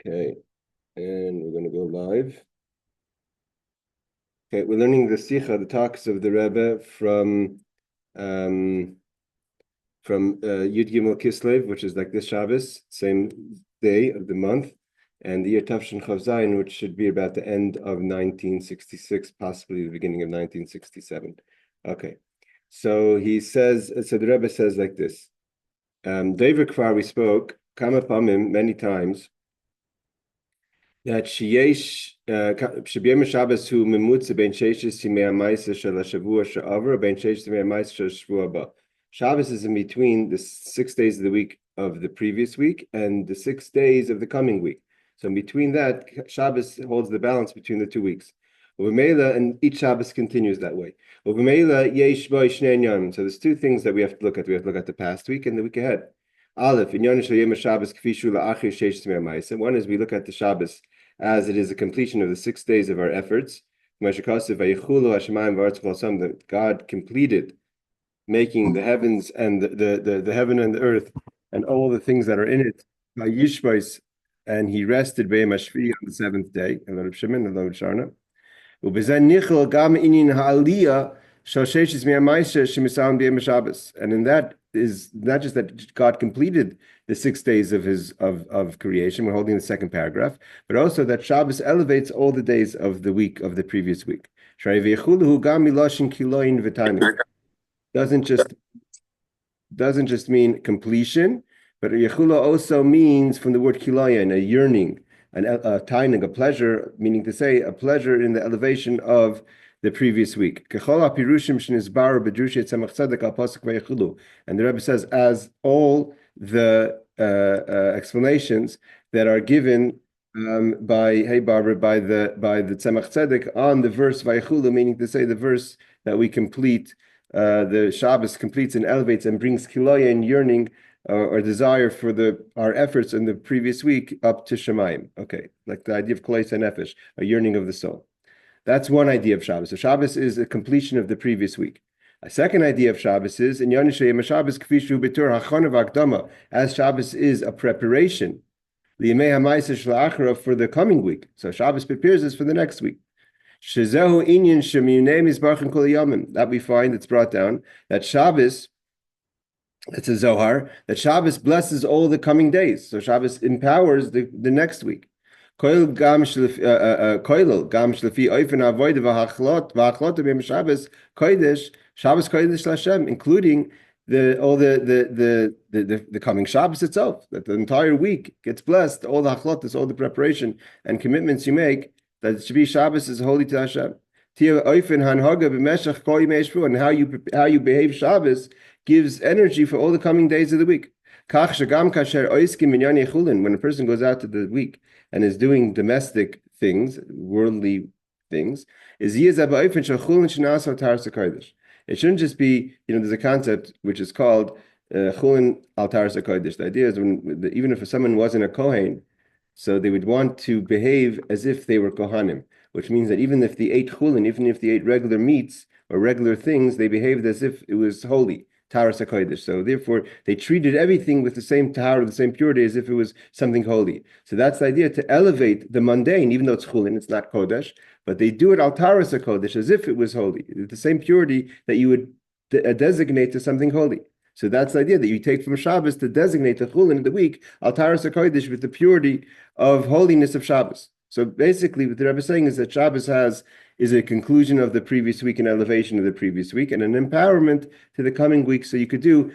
Okay, and we're going to go live. Okay, we're learning the Sikha, the talks of the Rebbe from Yud Gimel Kislev, which is like this Shabbos, same day of the month, and the year Tafshin Chav Zayin, which should be about the end of 1966, possibly the beginning of 1967. Okay, so he says, so the Rebbe says like this. David Kvar, we spoke, Kama Pamim, many times, that sheyesh shebiyam Shabbos hu memutze ben sheishes yimei ha'maisa shel hashavua she'avar ben sheishes yimei ha'maisa shel shvua haba. Shabbos is in between the 6 days of the week of the previous week and the 6 days of the coming week. So in between that, Shabbos holds the balance between the 2 weeks. And each Shabbos continues that way. So there's two things that we have to look at. We have to look at the past week and the week ahead. Aleph, one is we look at the Shabbos as it is a completion of the 6 days of our efforts. That God completed making the heavens and the heaven and the earth and all the things that are in it by Yishbais, and he rested on the seventh day. And in that is not just that God completed the 6 days of his of creation. We're holding the second paragraph, but also that Shabbos elevates all the days of the week of the previous week. Doesn't just mean completion, but Yechula also means from the word kilayan, a yearning, a taining, a pleasure, meaning to say a pleasure in the elevation of the previous week. And the Rebbe says, as all the explanations that are given by the Tzemach Tzedek on the verse Vayechulu, meaning to say the verse that we complete, the Shabbos completes and elevates and brings kiloya and yearning or desire for our efforts in the previous week up to Shemayim. Okay, like the idea of koleis nefesh, a yearning of the soul. That's one idea of Shabbos. So Shabbos is a completion of the previous week. A second idea of Shabbos is in Yanishay Shabbos kfishu betur hachanav akdama, as Shabbos is a preparation for the coming week. So Shabbos prepares us for the next week. That we find, it's brought down, that Shabbos, it's a Zohar, that Shabbos blesses all the coming days. So Shabbos empowers the next week. Including the coming Shabbos itself, that the entire week gets blessed, all the hachlotas, all the preparation and commitments you make, that it should be Shabbos is holy to Hashem. And how you behave Shabbos gives energy for all the coming days of the week. When a person goes out to the week and is doing domestic things, worldly things, it shouldn't just be, there's a concept which is called chulin al taras hakodesh. The idea is even if someone wasn't a kohen, so they would want to behave as if they were kohanim, which means that even if they ate chulin, even if they ate regular meats or regular things, they behaved as if it was holy, taras hakodesh. So therefore, they treated everything with the same tahara, the same purity, as if it was something holy. So that's the idea, to elevate the mundane, even though it's chulin, it's not kodesh, but they do it al taras hakodesh, as if it was holy, the same purity that you would designate to something holy. So that's the idea that you take from Shabbos to designate the chulin of the week, al taras hakodesh, with the purity of holiness of Shabbos. So basically, what the Rebbe is saying is that Shabbos is a conclusion of the previous week, an elevation of the previous week, and an empowerment to the coming week. So you could do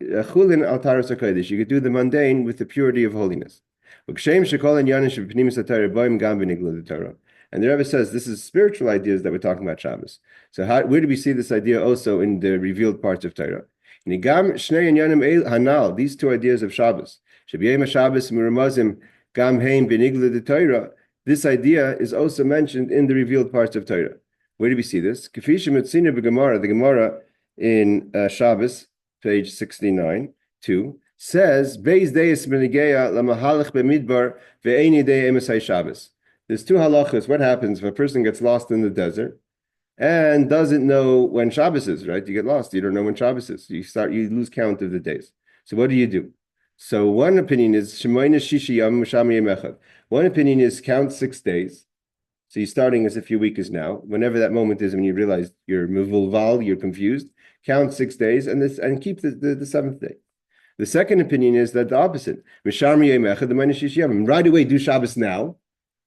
chulin al taras hakodesh. You could do the mundane with the purity of holiness. And the Rebbe says this is spiritual ideas that we're talking about Shabbos. So where do we see this idea also in the revealed parts of Torah? These two ideas of Shabbos, this idea is also mentioned in the revealed parts of Torah. Where do we see this? The Gemara in Shabbos, page 69, 2, says, There's two halachas. What happens if a person gets lost in the desert and doesn't know when Shabbos is, right? You get lost. You don't know when Shabbos is. You lose count of the days. So what do you do? So one opinion is Shemoyne Shishi Yom Misham Yom Echad. One opinion is count 6 days. So you're starting as if your week is now. Whenever that moment is when you realize you're muvulval, you're confused, count 6 days and keep the seventh day. The second opinion is that the opposite. Right away, do Shabbos now,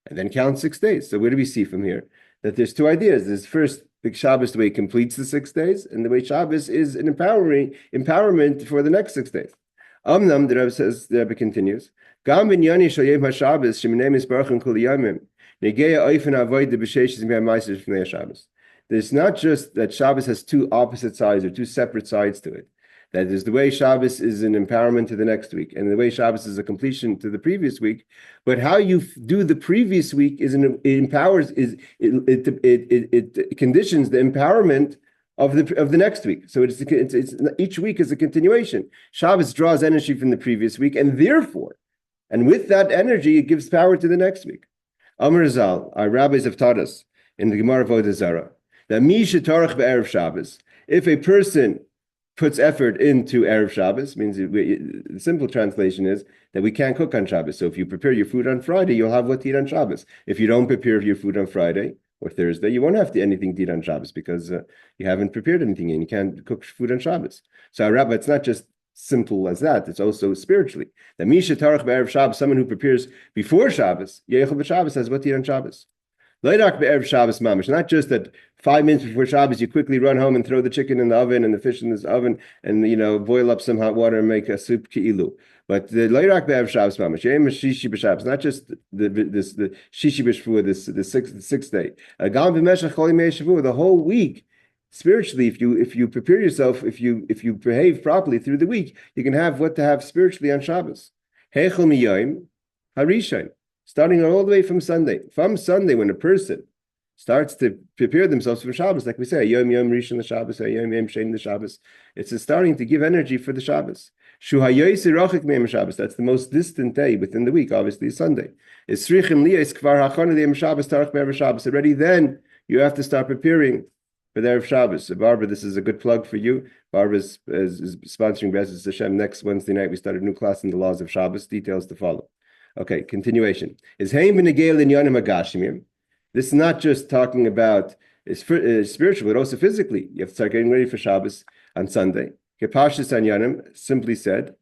and then count 6 days. So what do we see from here? That there's two ideas. There's first, the Shabbos, the way it completes the 6 days, and the way Shabbos is an empowerment for the next 6 days. The Rebbe says, the Rebbe continues, Gam binyani shal yom haShabbos sheminei misbarachim kol yomim negeya oifen avoid the b'sheish zimei ma'aser from Shabbos. There's not just that Shabbos has two opposite sides or two separate sides to it. That is the way Shabbos is an empowerment to the next week, and the way Shabbos is a completion to the previous week. But how you do the previous week it conditions the empowerment of the next week. So it's each week is a continuation. Shabbos draws energy from the previous week, and therefore, and with that energy, it gives power to the next week. Amar Zal, our rabbis have taught us in the Gemara Avodah Zarah that mi shetarach be'erev Shabbos, if a person puts effort into Erev Shabbos, means the simple translation is that we can't cook on Shabbos. So if you prepare your food on Friday, you'll have what to eat on Shabbos. If you don't prepare your food on Friday or Thursday, you won't have anything to eat on Shabbos because you haven't prepared anything and you can't cook food on Shabbos. So Rabbi, it's not just simple as that, it's also spiritually. The Misha Tarach B'Erev Shabbos, someone who prepares before Shabbos, Yeichel B'Shabbos has what to eat on Shabbos. Not just that 5 minutes before Shabbos you quickly run home and throw the chicken in the oven and the fish in this oven and boil up some hot water and make a soup ki'ilu. But the Leirak Be'erev Shabbos mamish, Shishi B'Shabbos, not just the Shishi B'Shvua, the sixth day. The whole week, spiritually, if you prepare yourself, if you behave properly through the week, you can have what to have spiritually on Shabbos. Heichel miyayim harishayin. Starting all the way from Sunday. From Sunday, when a person starts to prepare themselves for Shabbos, like we say, Yom Rishon the Shabbos, Yom Shem the Shabbos, it's starting to give energy for the Shabbos. Shabbos, that's the most distant day within the week, obviously Sunday. Already then, you have to start preparing for the Erev Shabbos. So Barbara, this is a good plug for you. Barbara is sponsoring Be'ezus Hashem next Wednesday night. We start a new class in the laws of Shabbos. Details to follow. Okay, continuation. This is not just talking about spiritual, but also physically. You have to start getting ready for Shabbos on Sunday. Simply said,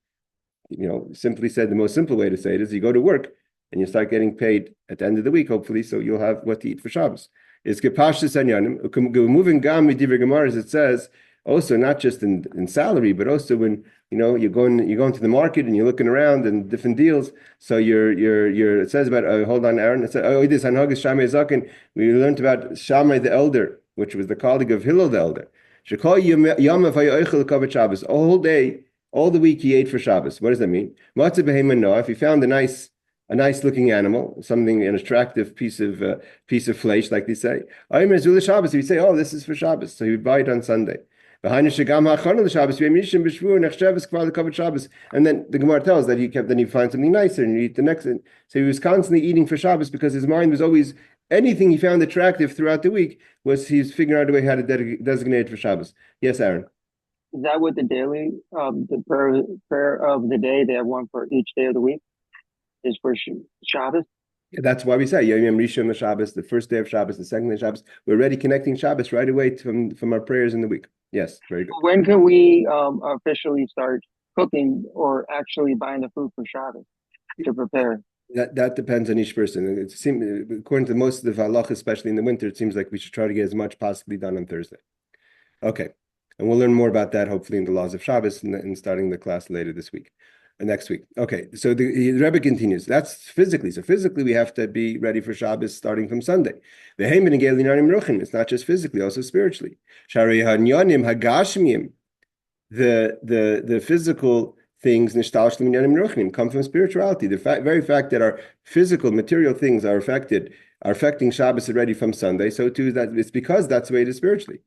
the most simple way to say it is you go to work and you start getting paid at the end of the week, hopefully, so you'll have what to eat for Shabbos. It's moving gam as it says, also not just in salary, but also when you're going to the market and you're looking around and different deals. So it says about hold on, Aaron. It says this Hanhagas Shammai Zaken. We learned about Shammai the elder, which was the colleague of Hillel the elder. A whole day, all the week he ate for Shabbos. What does that mean? If he found a nice looking animal, something, an attractive piece of flesh, like they say. He would say, oh, this is for Shabbos. So he would buy it on Sunday. And then the Gemara tells that then he finds something nicer and you eat the next. So he was constantly eating for Shabbos because his mind was always, anything he found attractive throughout the week he's figuring out a way how to designate it for Shabbos. Yes, Aaron. Is that what the daily, the prayer of the day, they have one for each day of the week, is for Shabbos? Yeah, that's why we say Yom Rishon the Shabbos, the first day of Shabbos, the second day of Shabbos. We're already connecting Shabbos right away from our prayers in the week. Yes, very good. When can we officially start cooking or actually buying the food for Shabbos to prepare? That depends on each person. It seems, according to most of the halach, especially in the winter, it seems like we should try to get as much possibly done on Thursday. Okay, and we'll learn more about that hopefully in the laws of Shabbos and starting the class later this week. Next week. Okay, so the Rebbe continues. That's physically. So physically, we have to be ready for Shabbos starting from Sunday. It's not just physically, also spiritually. The physical things come from spirituality. The very fact that our physical, material things are affecting Shabbos already from Sunday, so too that it's because that's the way it is spiritually.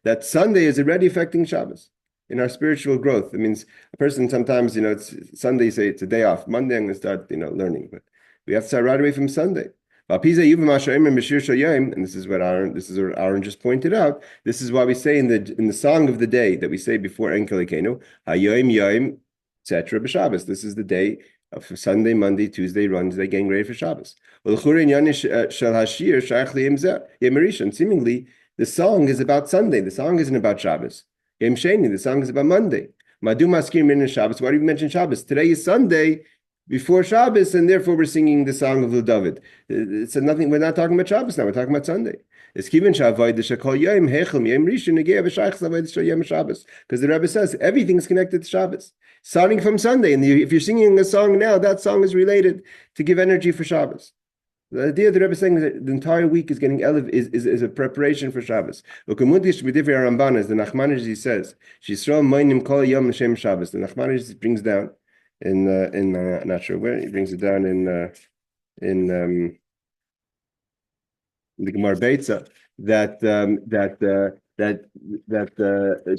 That Sunday is already affecting Shabbos in our spiritual growth. It means a person sometimes, it's Sunday, say it's a day off. Monday I'm going to start, learning, but we have to start right away from Sunday. And this is what Aaron just pointed out. This is why we say in the song of the day that we say before Enkel Elokeinu, Hayoim Yoim, etc. b'Shabbos. This is the day of Sunday, Monday, Tuesday, Wednesday, getting ready for Shabbos. Seemingly, the song is about Sunday. The song isn't about Shabbos. Yom Sheni, the song is about Monday. Madu Maskir Min Shabbos. Why do you mention Shabbos? Today is Sunday before Shabbos, and therefore we're singing the song of David. It's nothing. We're not talking about Shabbos now. We're talking about Sunday. Because the Rebbe says everything's connected to Shabbos, starting from Sunday. And if you're singing a song now, that song is related to give energy for Shabbos. The idea the Rebbe is saying that the entire week is getting is a preparation for Shabbos. The Nachmanides says, "Shisrael moinim kol yom l'shem Shabbos." The Nachmanides brings down in not sure where he brings it down in the Gemara Beitza that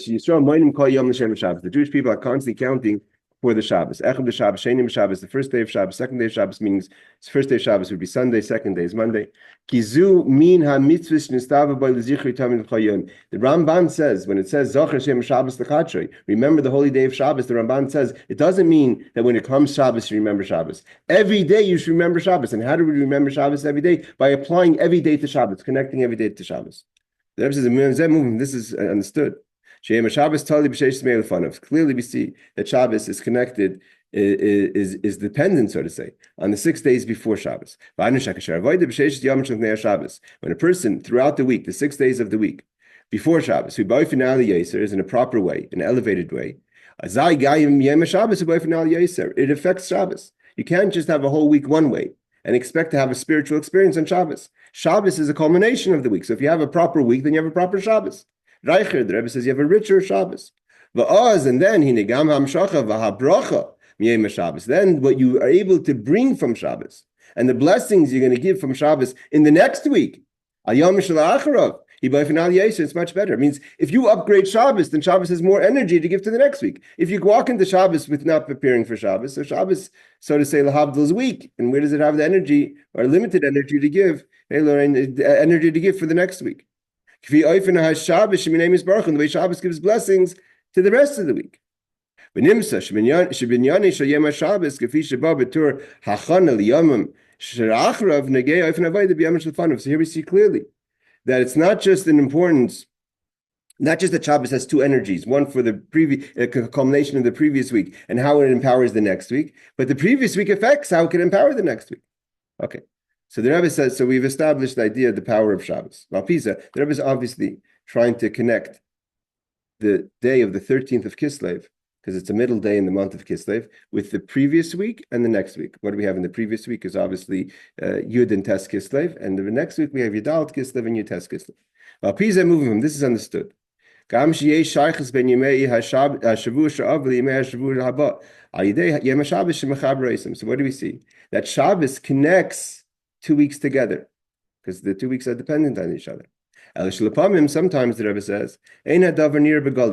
Yisrael moinim kol yom l'shem Shabbos. The Jewish people are constantly counting for the Shabbos. Echad b'Shabbos, Sheni b'Shabbos, the first day of Shabbos, second day of Shabbos means first day of Shabbos would be Sunday, second day is Monday. Kizu min ha-mitzvus nistava b'y l'zichri tamid l'chayim. The Ramban says, when it says Zocher Shem Shabbos l'chatrei, remember the holy day of Shabbos, the Ramban says, it doesn't mean that when it comes Shabbos, you remember Shabbos. Every day you should remember Shabbos. And how do we remember Shabbos every day? By applying every day to Shabbos, connecting every day to Shabbos. The Rebbe says, this is understood. Clearly, we see that Shabbos is connected, is dependent, so to say, on the 6 days before Shabbos. When a person throughout the week, the 6 days of the week before Shabbos, who is in a proper way, an elevated way, it affects Shabbos. You can't just have a whole week one way and expect to have a spiritual experience on Shabbos. Shabbos is a culmination of the week. So if you have a proper week, then you have a proper Shabbos. Reicher, the Rebbe says you have a richer Shabbos. And then then what you are able to bring from Shabbos and the blessings you're going to give from Shabbos in the next week, it's much better. It means if you upgrade Shabbos, then Shabbos has more energy to give to the next week. If you walk into Shabbos with not preparing for Shabbos, so Shabbos, so to say, Lahavdil is weak. And where does it have the energy or limited energy to give? Energy to give for the next week. The way Shabbos gives blessings to the rest of the week. So here we see clearly that it's not just an importance, not just that Shabbos has two energies, one for the previous culmination of the previous week and how it empowers the next week, but the previous week affects how it can empower the next week. Okay. So the Rebbe says, so we've established the idea of the power of Shabbos. The Rebbe is obviously trying to connect the day of the 13th of Kislev, because it's a middle day in the month of Kislev, with the previous week and the next week. What do we have in the previous week is obviously Yud and Tes Kislev, and the next week we have Yudal Kislev and Yud Tes Kislev. This is understood. So what do we see? That Shabbos connects 2 weeks together, because the 2 weeks are dependent on each other. Sometimes the Rebbe says,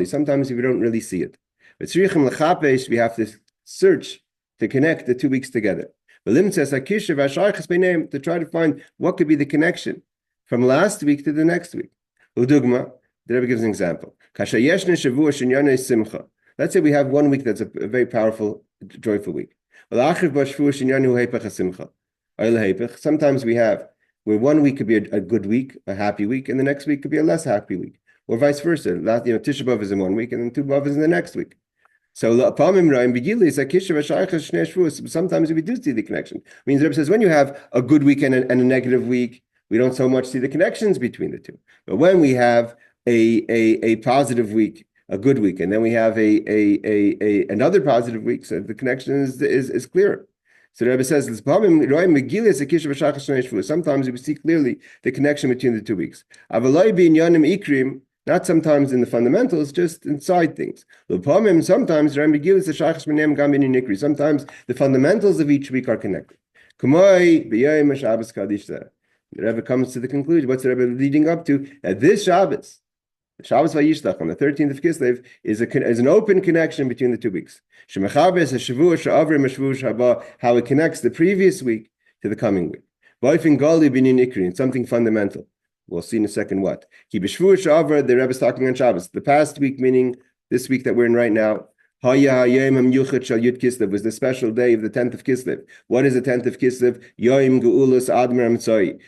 sometimes we don't really see it. But we have to search to connect the 2 weeks together. To try to find what could be the connection from last week to the next week. The Rebbe gives an example. Let's say we have 1 week that's a very powerful, joyful week. Sometimes where 1 week could be a good week, a happy week, and the next week could be a less happy week, or vice versa. Tisha B'Av is in 1 week, and then Tu B'Av is in the next week. So sometimes we do see the connection. I mean, the Rebbe says when you have a good week and a negative week, we don't so much see the connections between the two. But when we have a positive week, a good week, and then we have another positive week, so the connection is clearer. So the Rebbe says, sometimes we see clearly the connection between the 2 weeks. Not sometimes in the fundamentals, just inside things. Sometimes the fundamentals of each week are connected. The Rebbe comes to the conclusion, what's the Rebbe leading up to? That this Shabbos, Shabbos Vayishlach on the 13th of Kislev is an open connection between the 2 weeks. How it connects the previous week to the coming week. It's something fundamental. We'll see in a second what. The Rebbe is talking on Shabbos. The past week, meaning this week that we're in right now, was the special day of the 10th of Kislev. What is the 10th of Kislev?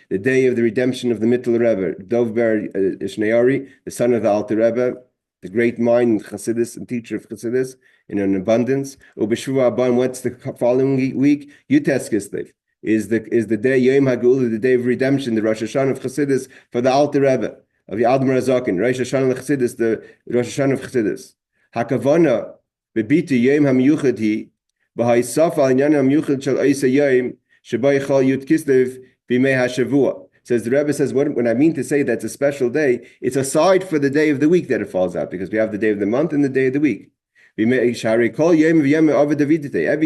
The day of the redemption of the Mittel Rebbe, Dovber Shneari, the son of the Alter Rebbe, the great mind Chassidus and teacher of Chassidus in an abundance. What's the following week? Yutes Kislev is the day Yom HaGeula, the day of redemption, the Rosh Hashanah of Chassidus for the Alter Rebbe of the Admar Azakin, Rosh Hashanah of Chassidus, the Rosh Hashanah of Chassidus. Hakavana bebitu Yom HaMiyuchad hi b'ha'isaf al inyan HaMiyuchad shel Oisa Yom sheba yichal Yud Kislev b'mei HaShavua. Says the Rebbe says, when I mean to say that's a special day, it's aside for the day of the week that it falls out, because we have the day of the month and the day of the week. Every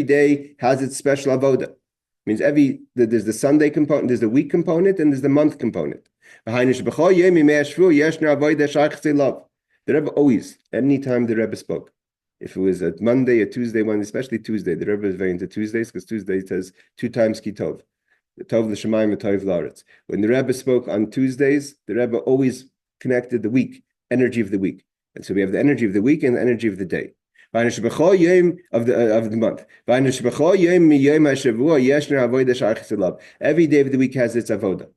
day has its special avoda. Means there's the Sunday component, there's the week component, and there's the month component. The Rebbe always, anytime the Rebbe spoke, if it was a Monday, a Tuesday, one, especially Tuesday, the Rebbe is very into Tuesdays, because Tuesday says 2 times ki tov. Tov l'shamayim, tov l'aretz. When the Rebbe spoke on Tuesdays, the Rebbe always connected the week, energy of the week. And so we have the energy of the week and the energy of the day. Of the month. Every day of the week has its avoda.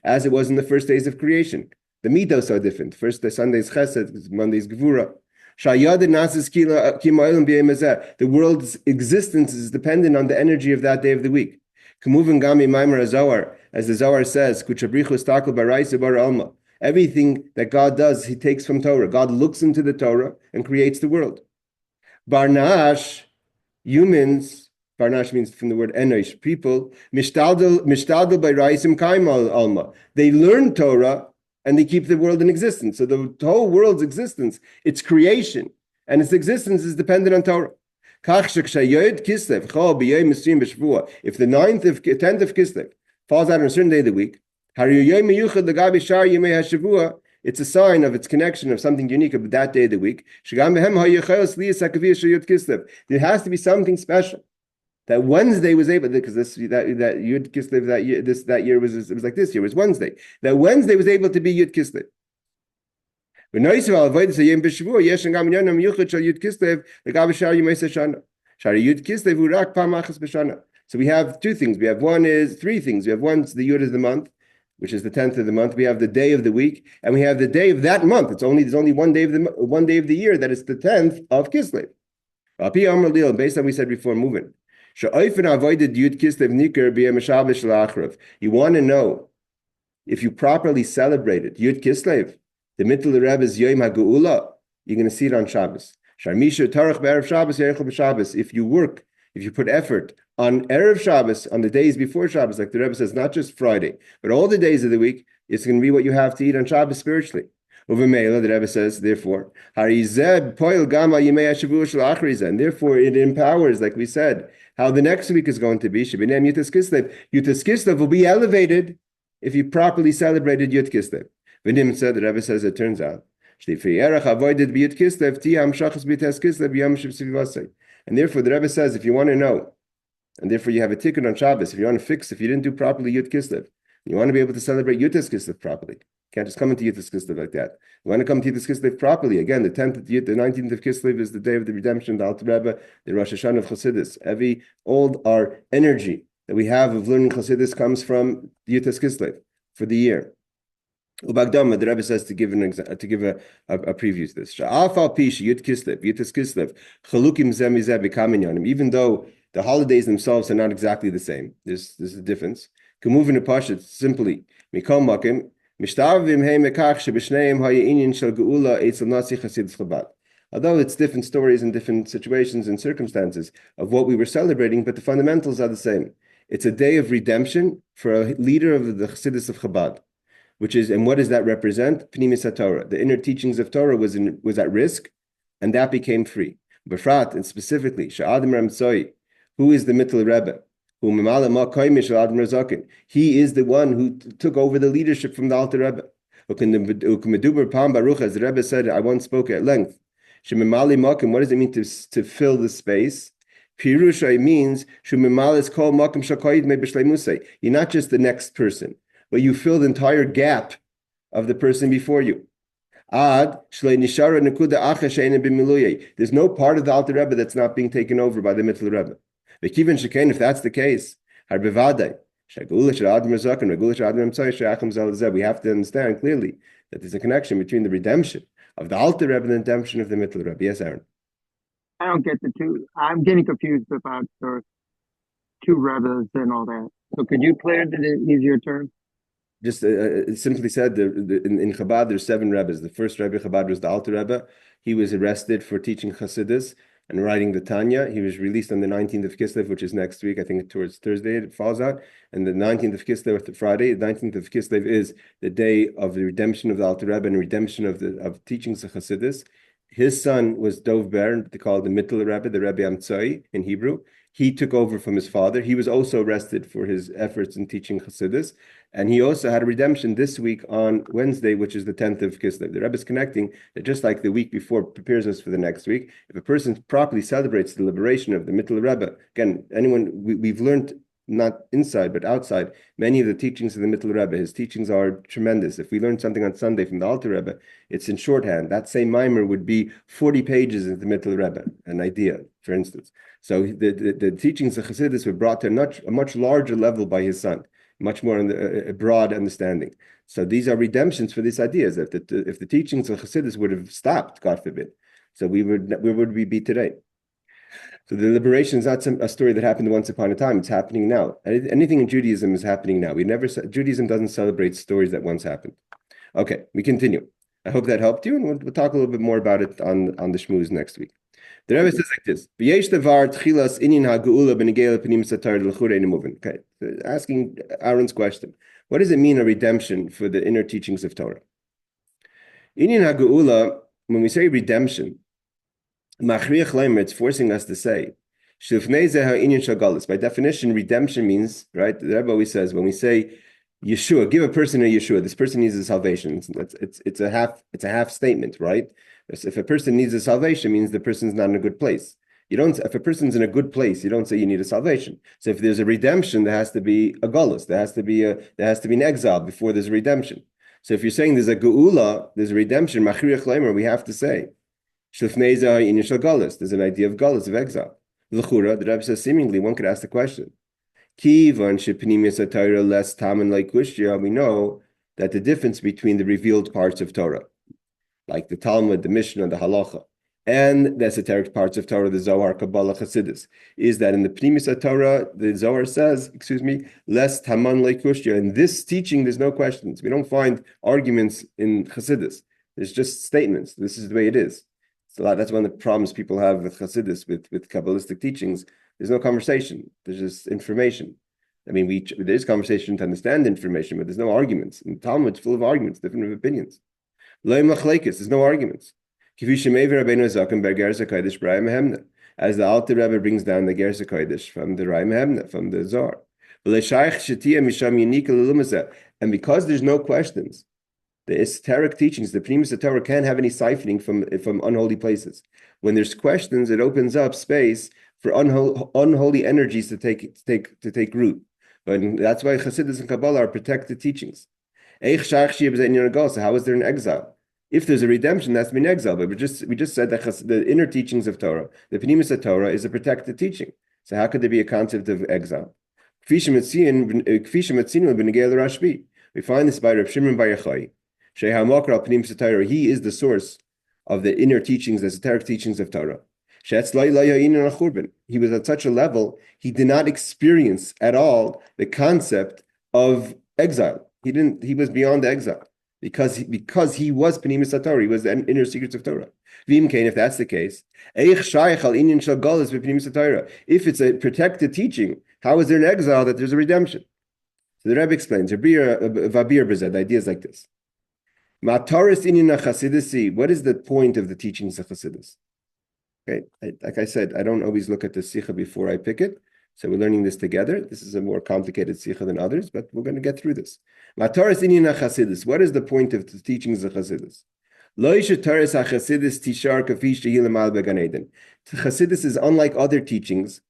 As it was in the first days of creation. The midos are different. First, the Sunday's chesed, Monday's gevura. The world's existence is dependent on the energy of that day of the week. As the Zohar says, everything that God does, he takes from Torah. God looks into the Torah and creates the world. Barnash, humans, Barnash means from the word enosh, people, mishtadel by raisim kaim alma. They learn Torah and they keep the world in existence. So the whole world's existence, its creation, and its existence is dependent on Torah. If the 10th of Kislev falls out on a certain day of the week, it's a sign of its connection of something unique of that day of the week. There has to be something special that Wednesday was able, because that Yud Kislev that year was like this year, it was Wednesday. That Wednesday was able to be Yud Kislev. So we have two things. We have three things. We have one, the Yud of the month, which is the 10th of the month. We have the day of the week, and we have the day of that month. There's only one day of the year that is the 10th of Kislev. Based on what we said before, moving. You want to know if you properly celebrated Yud Kislev, the Mittel Rebbe's Yom HaGeula, you're going to see it on Shabbos. If you put effort on Erev Shabbos, on the days before Shabbos, like the Rebbe says, not just Friday, but all the days of the week, it's going to be what you have to eat on Shabbos spiritually. The Rebbe says, therefore, and therefore it empowers, like we said, how the next week is going to be. Yutas Kislev will be elevated if you properly celebrated Yud Kislev. The Rebbe says, it turns out, and therefore the Rebbe says, if you want to know, and therefore you have a ticket on Shabbos, if you want to fix, if you didn't do properly Yud Kislev, you want to be able to celebrate Yutas Kislev properly. You can't just come into Yutas Kislev like that. You want to come to Yutas Kislev properly. Again, the 19th of Kislev is the day of the redemption, the Alter Rebbe, the Rosh Hashanah of Chassidus. All our energy that we have of learning Chassidus comes from Yutas Kislev for the year. Ubagdama, the Rebbe says to give a preview to this. Even though the holidays themselves are not exactly the same, there's a difference. Simply, although it's different stories and different situations and circumstances of what we were celebrating, but the fundamentals are the same. It's a day of redemption for a leader of the Chassidus of Chabad. And what does that represent? Pnimis HaTorah. The inner teachings of Torah was at risk, and that became free. Befrat, and specifically, Sha'adim Ramtsoi, who is the Mittel Rebbe, he is the one who took over the leadership from the Alter Rebbe. As the Rebbe said, I once spoke at length. What does it mean to fill the space? Pirusha means shumimalis kol makom shakoid me b'shleimusay. You're not just the next person, but you fill the entire gap of the person before you. Ad shlei nishara nekuda acha she'ein b'miluye. There's no part of the Alter Rebbe that's not being taken over by the Mittler Rebbe. V'kiven shekain, if that's the case, har bevadai. We have to understand clearly that there's a connection between the redemption of the Alter Rebbe and the redemption of the Mittler Rebbe. Yes, Aaron. I don't get the two. I'm getting confused about the two Rebbes and all that. So could you clear it in easier terms? Just simply said, in Chabad, there's 7 Rebbes. The first Rebbe Chabad was the Alter Rebbe. He was arrested for teaching Chassidus and writing the Tanya. He was released on the 19th of Kislev, which is next week. I think towards Thursday it falls out. And the 19th of Kislev, Friday, the 19th of Kislev is the day of the redemption of the Alter Rebbe and redemption of teachings of Chassidus. His son was Dov Ber, they call the Mittler Rebbe, the Rebbe Amtzai in Hebrew. He took over from his father. He was also arrested for his efforts in teaching Chassidus. And he also had a redemption this week on Wednesday, which is the 10th of Kislev. The Rebbe is connecting that just like the week before prepares us for the next week, if a person properly celebrates the liberation of the Mittler Rebbe, again, we've learned not inside but outside many of the teachings of the Mittler Rebbe. His teachings are tremendous. If we learn something on Sunday from the Alter Rebbe, it's in shorthand. That same mimer would be 40 pages in the Mittler Rebbe, an idea, for instance. So the teachings of Chassidus were brought to a much larger level by his son, much more in a broad understanding. So these are redemptions for these ideas. If the teachings of Chassidus would have stopped, God forbid, so where would we be today? So the liberation is not a story that happened once upon a time. It's happening now. Anything in Judaism is happening now. Judaism doesn't celebrate stories that once happened. Okay, we continue. I hope that helped you, and we'll talk a little bit more about it on the shmooze next week. The Rebbe says like this: Okay, asking Aaron's question. What does it mean, a redemption for the inner teachings of Torah? When we say redemption, it's forcing us to say, by definition, redemption means, right? The Rebbe always says, when we say Yeshua, give a person a Yeshua, this person needs a salvation. It's a half statement, right? If a person needs a salvation, it means the person's not in a good place. If a person's in a good place, you don't say you need a salvation. So if there's a redemption, there has to be a galus, there has to be an exile before there's a redemption. So if you're saying there's a geula, there's a redemption, we have to say, there's an idea of galus, of exile. The Rebbe says, seemingly one could ask the question, we know that the difference between the revealed parts of Torah, like the Talmud, the Mishnah, the Halacha, and the esoteric parts of Torah, the Zohar, Kabbalah, Chassidus, is that in the Pnimis Torah, the Zohar says, less Taman Leikushya. In this teaching, there's no questions. We don't find arguments in Chassidus. There's just statements. This is the way it is. That's one of the problems people have with Chassidus, with Kabbalistic teachings. There's no conversation. There's just information. I mean, there's conversation to understand information, but there's no arguments. And Talmud's full of arguments, different opinions. There's no arguments. As the Alter Rebbe brings down the Gersa Kodesh from the Rai Mehemna, from the Zohar. And because there's no questions, the esoteric teachings, the Pnimis Torah, can't have any siphoning from unholy places. When there's questions, it opens up space for unholy energies to take root. But that's why Chassidus and Kabbalah are protected teachings. So how is there an exile? If there's a redemption, that's been exile. But we just said that the inner teachings of Torah, the Pnimis Torah, is a protected teaching. So how could there be a concept of exile? We find this by Reb Shimon Bar Yochai. He is the source of the inner teachings, the esoteric teachings of Torah. He was at such a level, he did not experience at all the concept of exile. He was beyond the exile. Because he was Pnimis Torah, he was the inner secrets of Torah. If that's the case, if it's a protected teaching, how is there an exile that there's a redemption? So the Rebbe explains, the idea is like this. What is the point of the teachings of Chassidus? Okay, like I said, I don't always look at the Sikha before I pick it. So we're learning this together. This is a more complicated Sikha than others, but we're going to get through this. What is the point of the teachings of Chassidus? Chassidus is unlike other teachings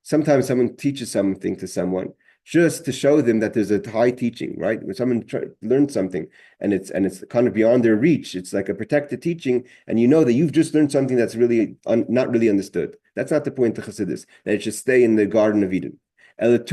sometimes someone teaches something to someone just to show them that there's a high teaching, right? When someone learns something and it's kind of beyond their reach, it's like a protected teaching, and you know that you've just learned something that's really not really understood. That's not the point of Chassidus, that it should stay in the Garden of Eden. The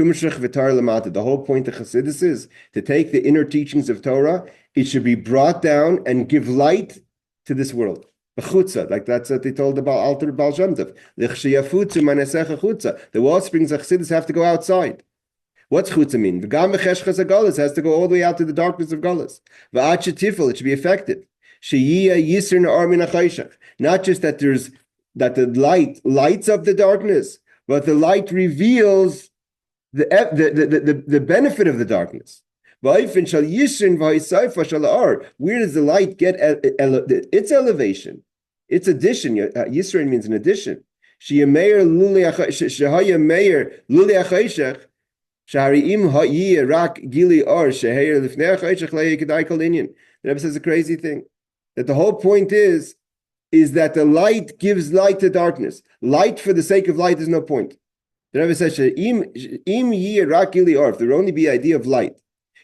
whole point of Chassidus is to take the inner teachings of Torah, it should be brought down and give light to this world. Like that's what they told about Alter Baal Shem Tov. The offsprings of Chassidus have to go outside. What's chutza mean? The has to go all the way out to the darkness of Galus. It should be effective. Not just that the light lights up the darkness, but the light reveals the benefit of the darkness. Where does the light get its elevation? Its addition. Yisrael means an addition. The Rebbe says a crazy thing, that the whole point is that the light gives light to darkness. Light for the sake of light is no point. The Rebbe says, if there only be idea of light,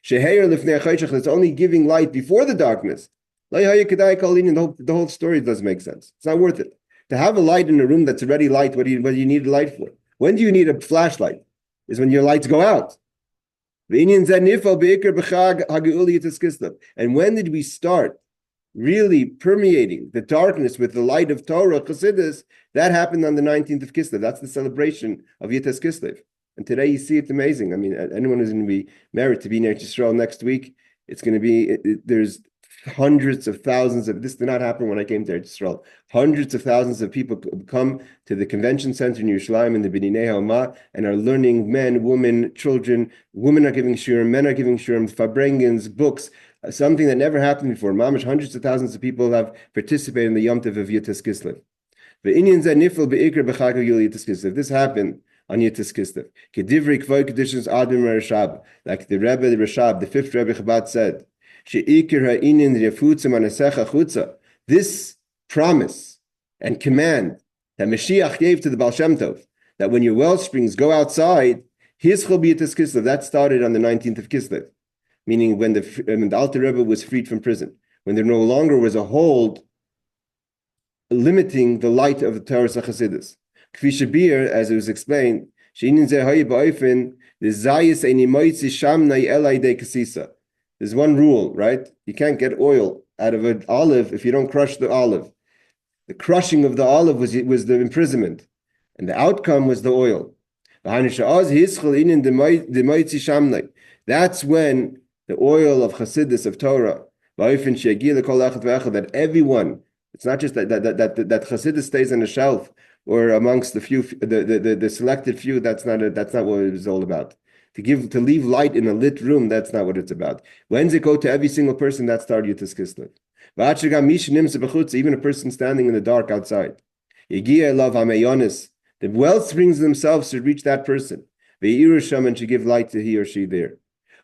that's only giving light before the darkness, the whole story doesn't make sense. It's not worth it. To have a light in a room that's already light, what do you need a light for? When do you need a flashlight? Is when your lights go out. And when did we start really permeating the darkness with the light of Torah, Chassidus? That happened on the 19th of Kislev. That's the celebration of Yitas Kislev. And today you see it's amazing. I mean, anyone who's going to be married to be in Eretz Yisrael next week, it's going to be, there's hundreds of thousands of, this did not happen when I came to Eretz Yisrael. Hundreds of thousands of people come to the convention center in Yerushalayim in the B'nai Ha'omah and are learning, men, women, children. Women are giving shiurim, men are giving shiurim, farbrengens, books, something that never happened before. Mamish, hundreds of thousands of people have participated in the Yom Tov of Yitas Kislev. This happened on Yitas Kislev. Like the Rebbe, the Rashab, the fifth Rebbe Chabad said, this promise and command that Mashiach gave to the Baal Shem Tov, that when your well springs go outside, his Chol B'Yitas Kislev, that started on the 19th of Kislev, meaning when the Alter Rebbe was freed from prison, when there no longer was a hold limiting the light of the Torah Chassidus. Kfi Shabir, as it was explained, there's one rule, right? You can't get oil out of an olive if you don't crush the olive. The crushing of the olive was the imprisonment, and the outcome was the oil. That's when the oil of Chassidus, of Torah, that everyone, it's not just that Chassidus stays on the shelf or amongst the few, the selected few. That's not what it was all about. To leave light in a lit room, that's not what it's about. When does it go to every single person? That started Yitas Kislev. Even a person standing in the dark outside. The well springs themselves should reach that person. And should give light to he or she there.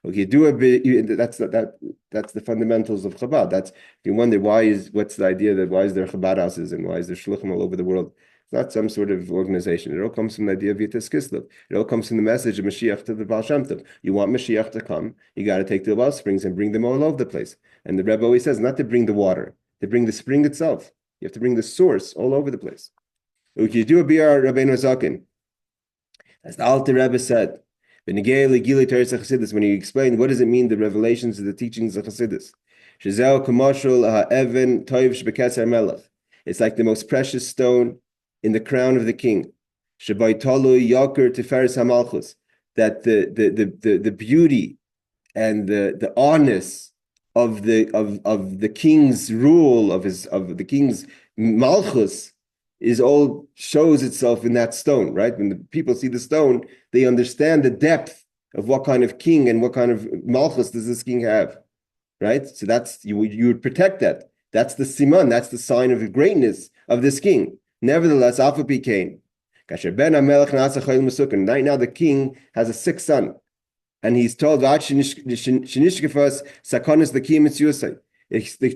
Okay, that's the fundamentals of Chabad. That's, if you wonder what's the idea that why is there Chabad houses and why is there shluchim all over the world? It's not some sort of organization. It all comes from the idea of Yitas Kislev. It all comes from the message of Mashiach to the Baal Shem Tov. You want Mashiach to come, you got to take the well springs and bring them all over the place. And the Rebbe always says not to bring the water, to bring the spring itself. You have to bring the source all over the place. As the Alter Rebbe said, when he explained what does it mean, the revelations of the teachings of Chassidus. It's like the most precious stone in the crown of the king. That the beauty and the honest of the king's rule, of the king's malchus, is all shows itself in that stone, right? When the people see the stone, they understand the depth of what kind of king and what kind of malchus does this king have, right? So that's, you would protect that. That's the siman, that's the sign of the greatness of this king. Nevertheless, Alpha came. Right now the king has a sick son, and he's told the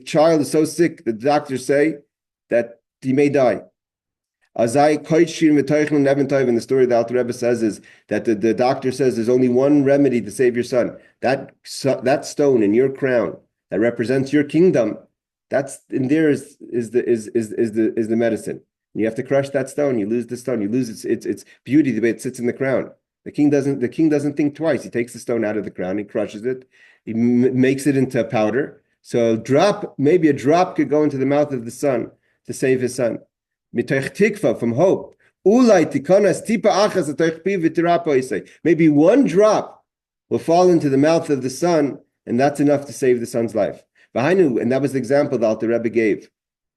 child is so sick, the doctors say that he may die. Azai koitshir v'toichin neven toiv. And the story the Alter Rebbe says is that the doctor says there's only one remedy to save your son. That stone in your crown that represents your kingdom, that's in there is the medicine. And you have to crush that stone. You lose the stone. You lose its beauty the way it sits in the crown. The king doesn't think twice. He takes the stone out of the crown. He crushes it. He makes it into powder. So maybe a drop could go into the mouth of the son to save his son. Mitoich tikva, from hope. Maybe one drop will fall into the mouth of the son, and that's enough to save the son's life. And that was the example the Alter Rebbe gave.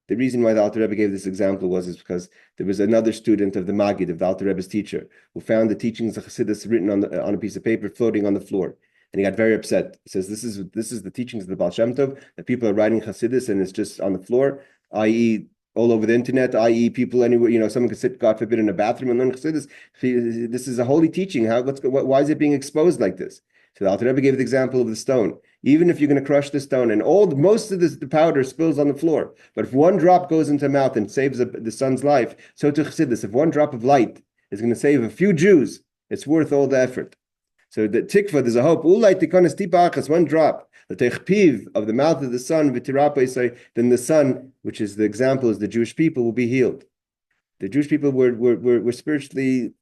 The reason why the Alter Rebbe gave this example is because there was another student of the Maggid, of the Alter Rebbe's teacher, who found the teachings of Chassidus written on a piece of paper floating on the floor. And he got very upset. He says, this is the teachings of the Baal Shem Tov, that people are writing Chassidus and it's just on the floor, i.e., all over the internet, i.e., people anywhere, someone could sit, God forbid, in a bathroom and learn Chassidus. This is a holy teaching. Why is it being exposed like this? So the Alter Rebbe gave the example of the stone. Even if you're going to crush the stone and most of the powder spills on the floor, but if one drop goes into the mouth and saves the son's life, so to Chassidus, if one drop of light is going to save a few Jews, it's worth all the effort. So the tikva, there's a hope. One drop, the techpiv of the mouth of the son, then the son, which is the example, is the Jewish people, will be healed. The Jewish people were spiritually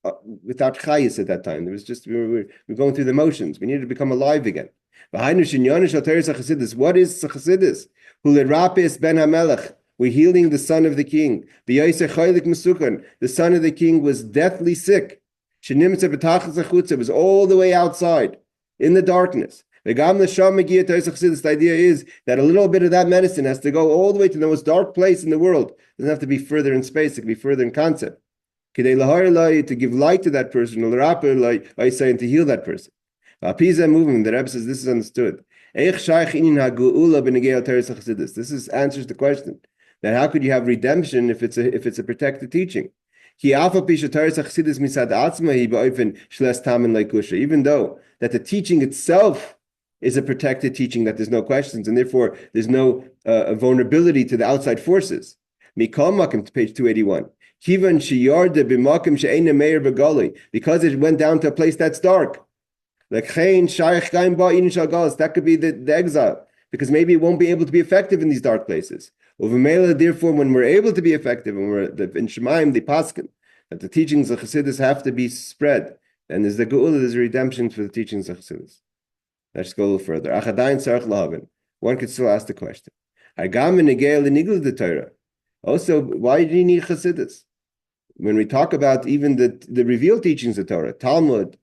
without chayis at that time. There was just we were going through the motions. We needed to become alive again. What is Chassidus? We're healing the son of the king. The son of the king was deathly sick. It was all the way outside in the darkness. The idea is that a little bit of that medicine has to go all the way to the most dark place in the world. It doesn't have to be further in space. It can be further in concept. To give light to that person, and to heal that person. Movement, the Rebbe says this is understood. This answers the question that how could you have redemption if it's a protected teaching? Even though that the teaching itself is a protected teaching, that there's no questions, and therefore there's no vulnerability to the outside forces. To page 281. Because it went down to a place that's dark. That could be the exile, because maybe it won't be able to be effective in these dark places. Therefore, when we're able to be effective, and we're in Shemaim, the Paskin, that the teachings of Chassidus have to be spread, and there's the Geula, there's a redemption for the teachings of Chassidus. Let's go a little further. One could still ask the question. Also, why do you need Chassidus? When we talk about even the revealed teachings of Torah, Talmud,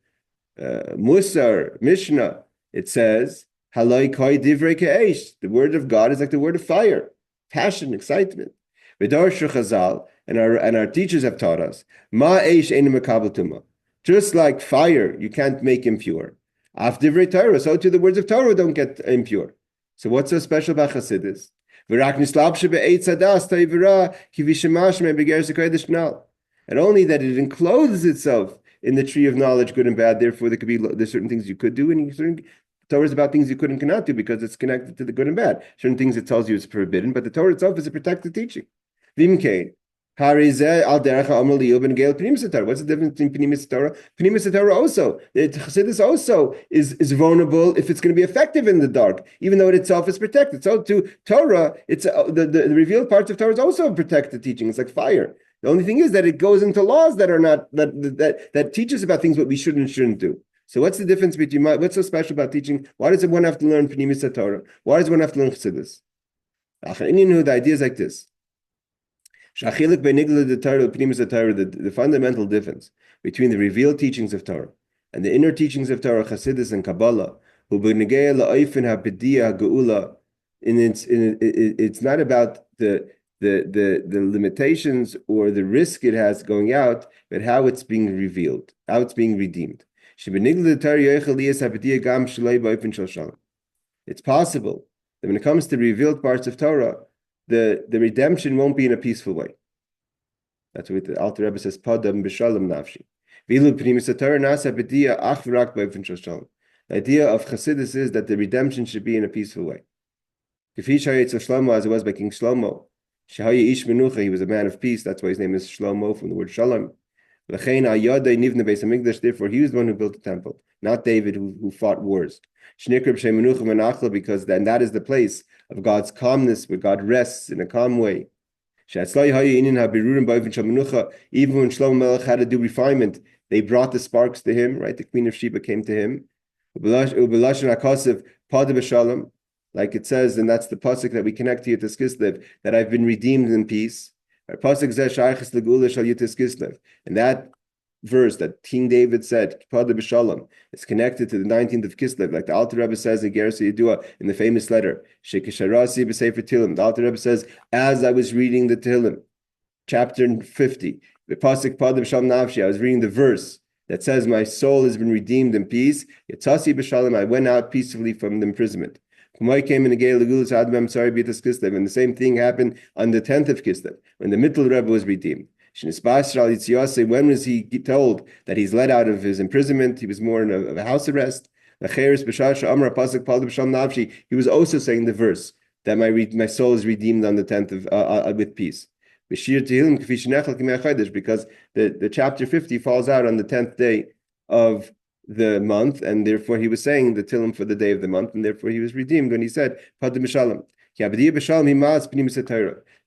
Musar, Mishnah, it says, Haloi koi divrei ke'esh. The word of God is like the word of fire, passion, excitement. V'darshu Chazal, and our teachers have taught us, Ma eish einu mekabel tuma. Just like fire, you can't make impure. Af divrei Torah, so too the words of Torah don't get impure. So what's so special about Chassidus? V'rak nislabshe be'eit sadas ta'ivira ki v'shemash me be'geres ha'kodesh nal. And only that it encloses itself in the tree of knowledge, good and bad. Therefore, there's certain things you could do, and certain Torah is about things you could and cannot do because it's connected to the good and bad. Certain things it tells you is forbidden, but the Torah itself is a protected teaching. What's the difference between Pnimis Torah? Pnimis Torah also, Chassidus also is vulnerable if it's going to be effective in the dark, even though it itself is protected. So to Torah, it's the revealed parts of Torah is also a protected teaching. It's like fire. The only thing is that it goes into laws that are not that teach us about things what we should and shouldn't do. So what's the difference between what's so special about teaching? Why does one have to learn Pnimis Torah? Why does one have to learn Chassidus? The idea is like this. The fundamental difference between the revealed teachings of Torah and the inner teachings of Torah, Chassidus and Kabbalah, it's not about the limitations or the risk it has going out, but how it's being revealed, how it's being redeemed. It's possible that when it comes to revealed parts of Torah, the redemption won't be in a peaceful way. That's what the Alter Rebbe says, Padam b'shalom nafshi. The idea of Chassidus is that the redemption should be in a peaceful way. As it was by King Shlomo, Shehaya ish menucha, he was a man of peace. That's why his name is Shlomo from the word Shalom. L'chein ayadei nivne beis hamikdash. Therefore, he was the one who built the temple, not David, who fought wars. Shnikr b'shem menucha menachla, because then that is the place of God's calmness, where God rests in a calm way. Even when Shlomo Melech had to do refinement, they brought the sparks to him, right? The Queen of Sheba came to him. Like it says, and that's the pasuk that we connect here to Kislev, that I've been redeemed in peace. And that verse that King David said, is connected to the 19th of Kislev, like the Alter Rebbe says in Gerasa Yedua in the famous letter. The Alter Rebbe says, as I was reading the Tehillim, chapter 50, the pasuk Padam Sham Nafshi, I was reading the verse that says, my soul has been redeemed in peace. I went out peacefully from the imprisonment. And the same thing happened on the 10th of Kislev, when the Mittel Rebbe was redeemed. When was he told that he's let out of his imprisonment? He was more in a house arrest. He was also saying the verse that my soul is redeemed on the 10th of with peace. Because the chapter 50 falls out on the 10th day of the month, and therefore he was saying the Tillim for the day of the month, and therefore he was redeemed when he said Padim Shalom. The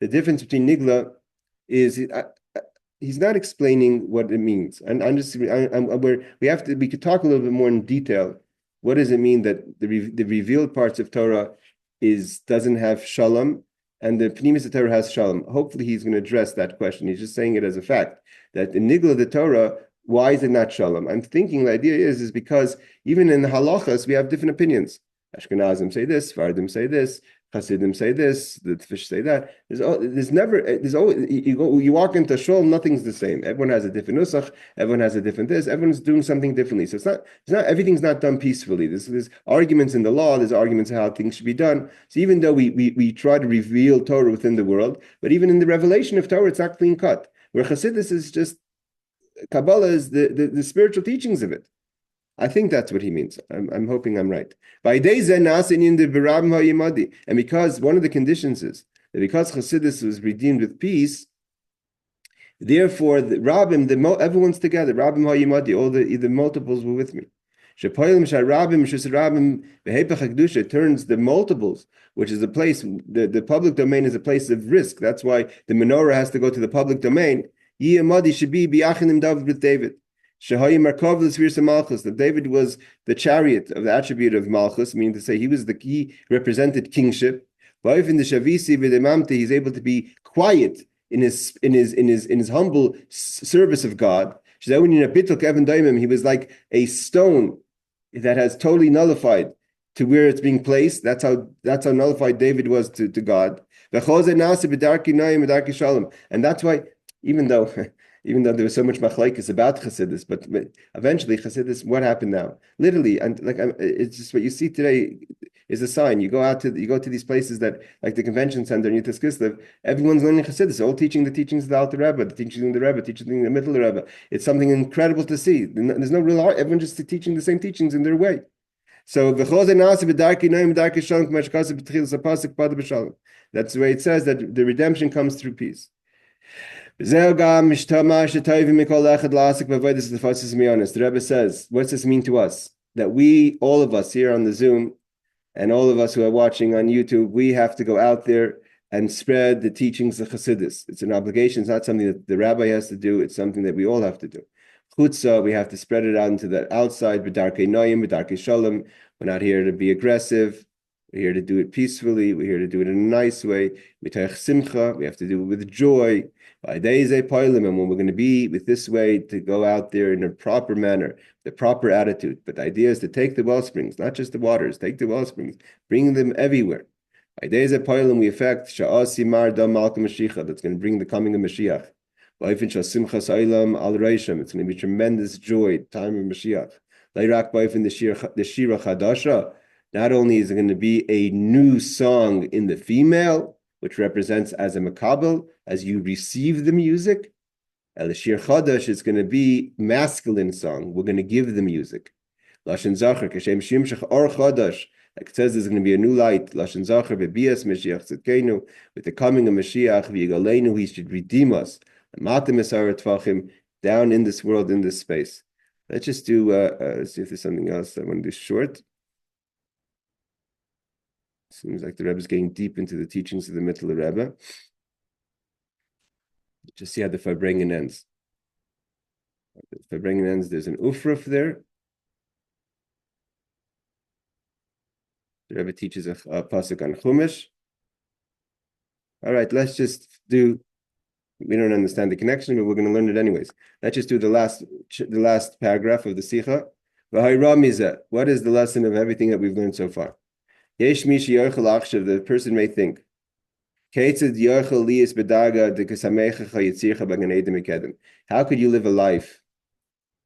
difference between Nigla is he's not explaining what it means, and we could talk a little bit more in detail. What does it mean that the revealed parts of Torah doesn't have Shalom, and the Pnimis of Torah has Shalom? Hopefully he's going to address that question. He's just saying it as a fact that the Nigla of the Torah, why is it not Shalom? I'm thinking the idea is because even in the halachas we have different opinions. Ashkenazim say this, Fardim say this, Chassidim say this, the Tfish say that. There's always, you walk into shul, nothing's the same. Everyone has a different nusach, everyone has a different this, everyone's doing something differently. So it's not everything's not done peacefully. There's arguments in the law, there's arguments how things should be done. So even though we try to reveal Torah within the world, but even in the revelation of Torah, it's not clean cut. Where Chassidus is just, Kabbalah is the spiritual teachings of it. I think that's what he means. I'm hoping I'm right. And because one of the conditions is that because Chassidus was redeemed with peace, therefore the Rabbim, everyone's together. Rabbim ha'yimadi, all the multiples were with me. Turns the multiples, which is a place, the public domain is a place of risk. That's why the menorah has to go to the public domain. Yiyamadi should be biyachinim David with David. That David was the chariot of the attribute of Malchus, meaning to say he represented kingship. He's able to be quiet in his humble service of God. He was like a stone that has totally nullified to where it's being placed. That's how nullified David was to God. And that's why, even though there was so much machlaikas about Chassidus, but eventually Chassidus, what happened now? Literally, and it's just what you see today is a sign. You go to these places that, like the convention center in Yitzhak Kislev, everyone's learning Chassidus, all teaching the teachings of the Alter Rebbe, the teachings of the Rebbe, teaching the Middle Rebbe. It's something incredible to see. There's no real art. Everyone's just teaching the same teachings in their way. So that's the way it says that the redemption comes through peace. This is the Rebbe says, what's this mean to us? That we, all of us here on the Zoom, and all of us who are watching on YouTube, we have to go out there and spread the teachings of Chassidus. It's an obligation. It's not something that the rabbi has to do. It's something that we all have to do. Chutzah, we have to spread it out into the outside. B'darkei noyim, b'darkei shalom. We're not here to be aggressive. We're here to do it peacefully. We're here to do it in a nice way. Mitach simcha. We have to do it with joy. And when we're going to be with this way, to go out there in a proper manner, the proper attitude. But the idea is to take the well springs, not just the waters. Take the well springs, bring them everywhere. We affect sha'asimar dam malka Mashiach. That's going to bring the coming of Mashiach. It's going to be tremendous joy, time of Mashiach. The Shira Chadasha. Not only is it going to be a new song in the female, which represents as a makabel, as you receive the music. El Shir Chadash is going to be masculine song. We're going to give the music. Lashon Zachar, Kashem Shimshach Or Chadash. Like it says, there's going to be a new light, Lashon Zachar, Bebias, Mashiach Tzidkenu, with the coming of Mashiach, V'yigalenu, he should redeem us. Matim Esar Tvachim, down in this world, in this space. Let's just do, let's see if there's something else I want to do short. Seems like the Rebbe is getting deep into the teachings of the Mittler Rebbe. Just see how the Farbrengen ends. The Farbrengen ends, there's an Ufruf there. The Rebbe teaches a pasuk on Chumash. All right, let's just do, we don't understand the connection, but we're going to learn it anyways. Let's just do the last paragraph of the Sikha. What is the lesson of everything that we've learned so far? The person may think, how could you live a life?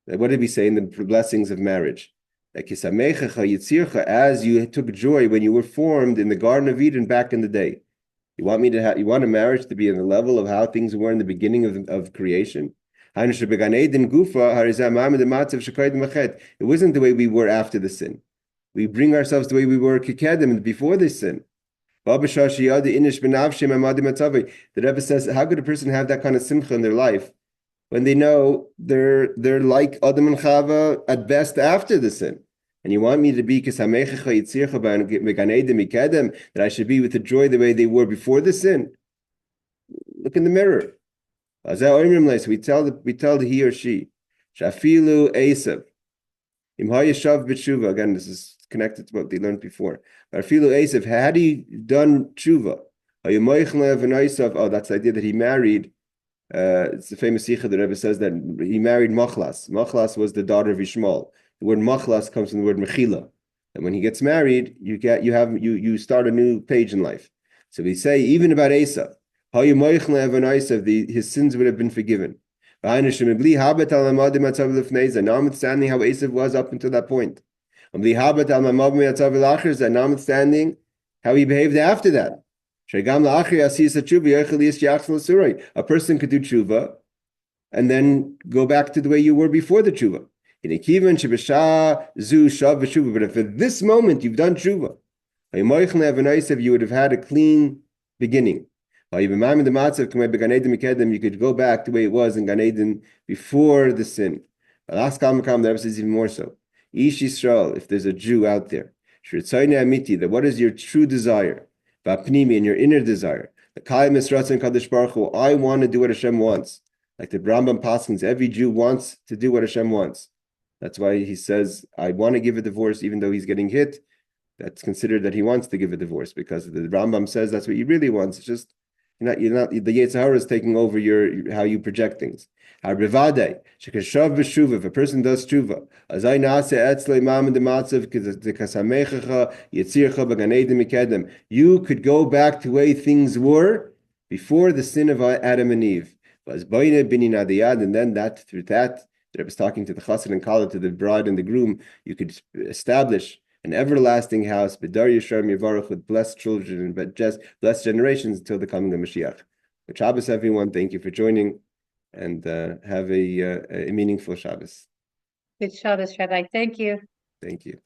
What did we say in the blessings of marriage? As you took joy when you were formed in the Garden of Eden back in the day. You want a marriage to be in the level of how things were in the beginning of creation? It wasn't the way we were after the sin. We bring ourselves the way we were kikedim before the sin. The Rebbe says, how could a person have that kind of simcha in their life when they know they're like Adam and Chava at best after the sin? And you want me to be that I should be with the joy the way they were before the sin? Look in the mirror. We tell he or she, Shafilu Esav. Again, this is connected to what they learned before. Shafilu Esav, had he done tshuva? Oh, that's the idea that he married. It's the famous sikha. The Rebbe says that he married Machlas. Machlas was the daughter of Ishmael. The word Machlas comes from the word Mechila. And when he gets married, you start a new page in life. So we say even about Esav, his sins would have been forgiven. Notwithstanding how Esav was up until that point. Notwithstanding how he behaved after that. A person could do tshuva and then go back to the way you were before the tshuva. But if at this moment you've done tshuva, you would have had a clean beginning. You could go back to the way it was in Gan Eden before the sin. The last the Rebbe says even more so. Ish Yisrael, if there's a Jew out there, that what is your true desire? And your inner desire. I want to do what Hashem wants. Like the Rambam Paskins, every Jew wants to do what Hashem wants. That's why he says, I want to give a divorce even though he's getting hit. That's considered that he wants to give a divorce because the Rambam says that's what he really wants. It's just you're not the Yetzer Hara is taking over how you project things. If a person does tshuva, you could go back to the way things were before the sin of Adam and Eve. And then through that, the Rebbe was talking to the chassid and kala, to the bride and the groom, you could establish an everlasting house, B'dar Yisrael Yivarach, with blessed children and blessed generations until the coming of Mashiach. Good Shabbos, everyone. Thank you for joining, and have a meaningful Shabbos. Good Shabbos, Rabbi. Thank you. Thank you.